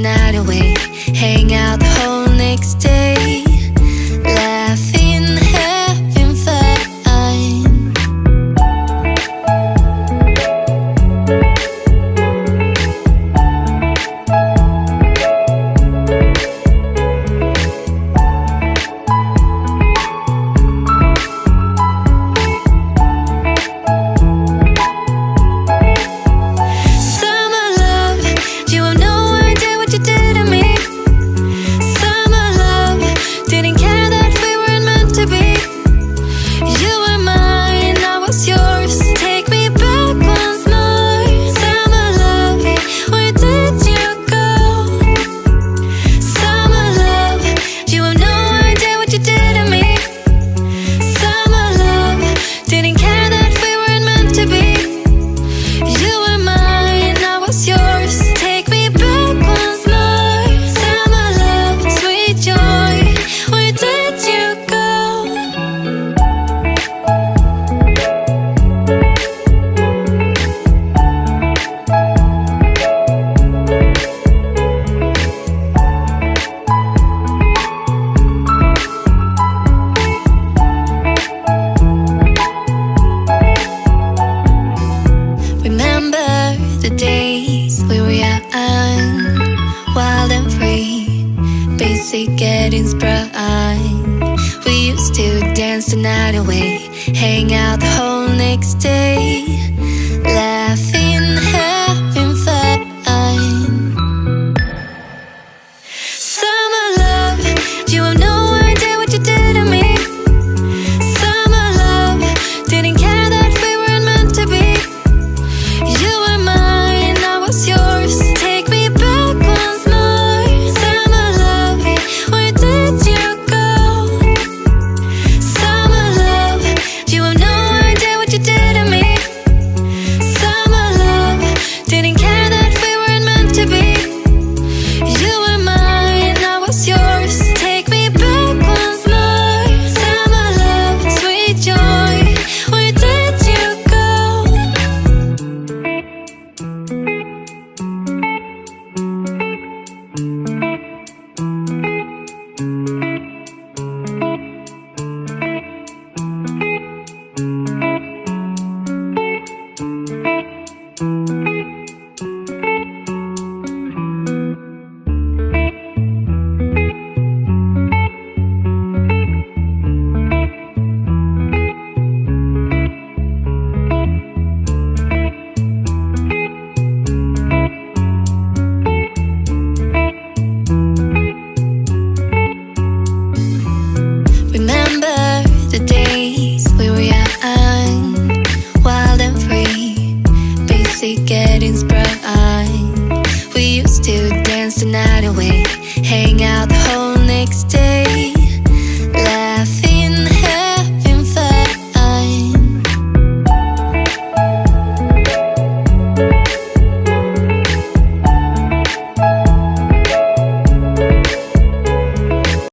night away, hang out the whole next day, laughing, having fun. The days we were young, wild and free, basic getting sprung. We used to dance the night away, hang out the whole next day, laughing, having fun. Summer love, you have no idea what you did to me. Summer love, didn't care that we weren't meant to be. You were mine, I was yours. Take me back once more. Summer love, where did you go? Summer love, you have no idea what you did to me. Summer love, didn't care that we weren't meant to be. You were mine, I was yours. Take me back once more. Summer love, sweet joy, where did you go? The days we were young, wild and free, basic getting sprung. We used to dance the night away, hang out the whole next day.